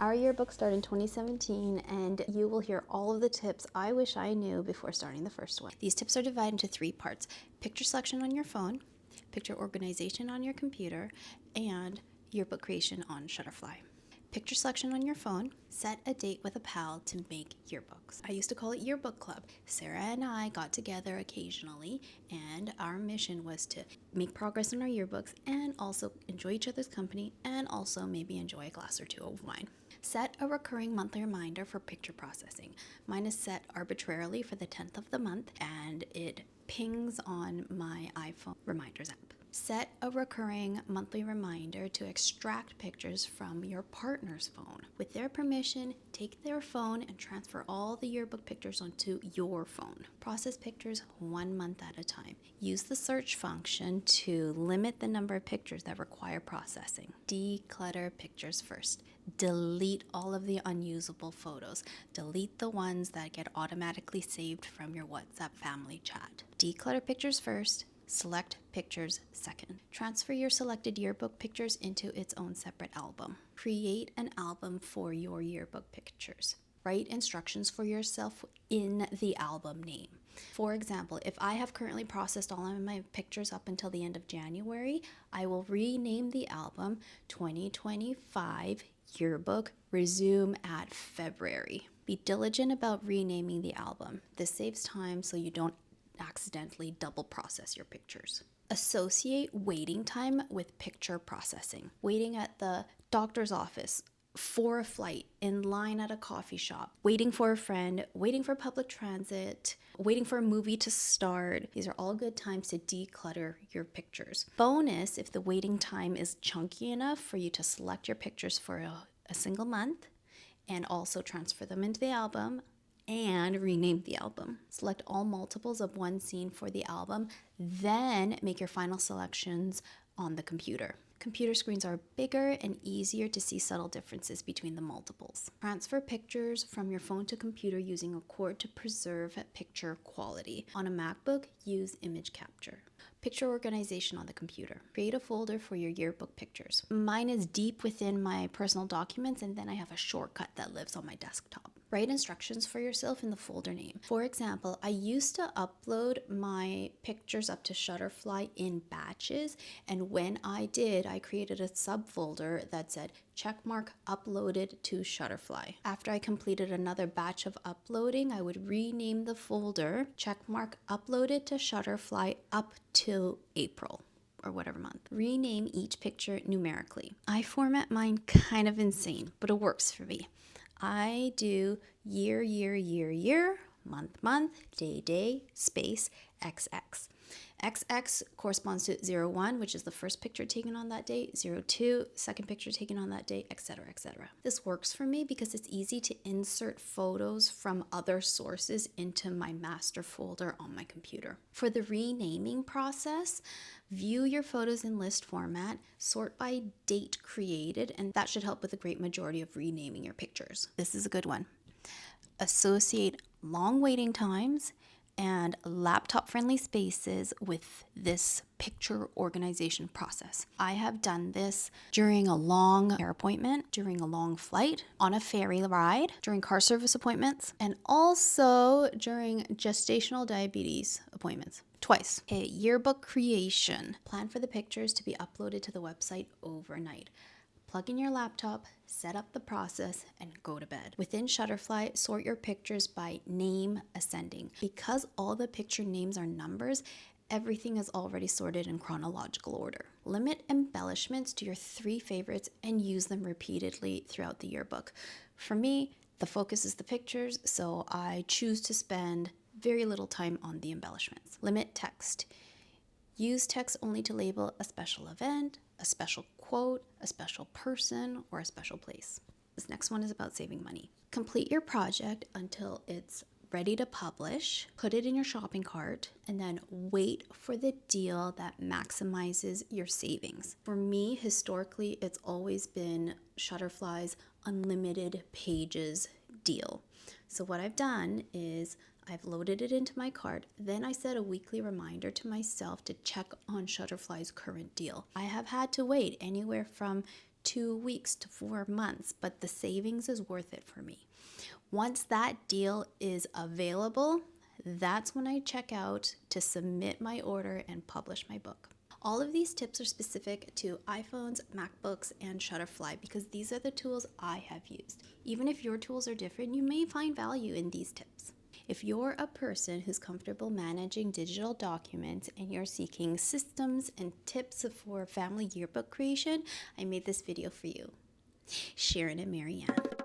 Our yearbook started in 2017, and you will hear all of the tips I wish I knew before starting the first one. These tips are divided into 3 parts: picture selection on your phone, picture organization on your computer, and yearbook creation on Shutterfly. Picture selection on your phone. Set a date with a pal to make yearbooks. I used to call it Yearbook Club. Sarah and I got together occasionally, and our mission was to make progress in our yearbooks and also enjoy each other's company and also maybe enjoy a glass or two of wine. Set a recurring monthly reminder for picture processing. Mine is set arbitrarily for the 10th of the month, and it pings on my iPhone reminders app. Set a recurring monthly reminder to extract pictures from your partner's phone. With their permission, take their phone and transfer all the yearbook pictures onto your phone. Process pictures 1 month at a time. Use the search function to limit the number of pictures that require processing. Declutter pictures first. Delete all of the unusable photos. Delete the ones that get automatically saved from your WhatsApp family chat. Declutter pictures first. Select pictures second. Transfer your selected yearbook pictures into its own separate album. Create an album for your yearbook pictures. Write instructions for yourself in the album name. For example, if I have currently processed all of my pictures up until the end of January, I will rename the album 2025 Yearbook Resume at February. Be diligent about renaming the album. This saves time so you don't accidentally double process your pictures. Associate waiting time with picture processing. Waiting at the doctor's office, for a flight, in line at a coffee shop, waiting for a friend, waiting for public transit, waiting for a movie to start. These are all good times to declutter your pictures. Bonus if the waiting time is chunky enough for you to select your pictures for a single month and also transfer them into the album and rename the album. Select all multiples of one scene for the album, then make your final selections on the computer. Computer screens are bigger and easier to see subtle differences between the multiples. Transfer pictures from your phone to computer using a cord to preserve picture quality. On a MacBook, use image capture. Picture organization on the computer. Create a folder for your yearbook pictures. Mine is deep within my personal documents, and then I have a shortcut that lives on my desktop. Write instructions for yourself in the folder name. For example, I used to upload my pictures up to Shutterfly in batches, and when I did, I created a subfolder that said checkmark uploaded to Shutterfly. After I completed another batch of uploading, I would rename the folder checkmark uploaded to Shutterfly up till April or whatever month. Rename each picture numerically. I format mine kind of insane, but it works for me. I do year, year, year, year, month, month, day, day, space, XX. XX corresponds to 01, which is the first picture taken on that day, 02, second picture taken on that day, etc., etc. This works for me because it's easy to insert photos from other sources into my master folder on my computer. For the renaming process, view your photos in list format, sort by date created, and that should help with the great majority of renaming your pictures. This is a good one. Associate long waiting times and laptop-friendly spaces with this picture organization process. I have done this during a long hair appointment, during a long flight, on a ferry ride, during car service appointments, and also during gestational diabetes appointments. Twice. Okay, yearbook creation. Plan for the pictures to be uploaded to the website overnight. Plug in your laptop, set up the process, and go to bed. Within Shutterfly, sort your pictures by name ascending. Because all the picture names are numbers, everything is already sorted in chronological order. Limit embellishments to your 3 favorites and use them repeatedly throughout the yearbook. For me, the focus is the pictures, so I choose to spend very little time on the embellishments. Limit text. Use text only to label a special event, a special quote, a special person, or a special place. This next one is about saving money. Complete your project until it's ready to publish, put it in your shopping cart, and then wait for the deal that maximizes your savings. For me, historically, it's always been Shutterfly's unlimited pages deal. So what I've done is I've loaded it into my cart, then I set a weekly reminder to myself to check on Shutterfly's current deal. I have had to wait anywhere from 2 weeks to 4 months, but the savings is worth it for me. Once that deal is available, that's when I check out to submit my order and publish my book. All of these tips are specific to iPhones, MacBooks, and Shutterfly because these are the tools I have used. Even if your tools are different, you may find value in these tips. If you're a person who's comfortable managing digital documents and you're seeking systems and tips for family yearbook creation, I made this video for you. Sharan MaryAn.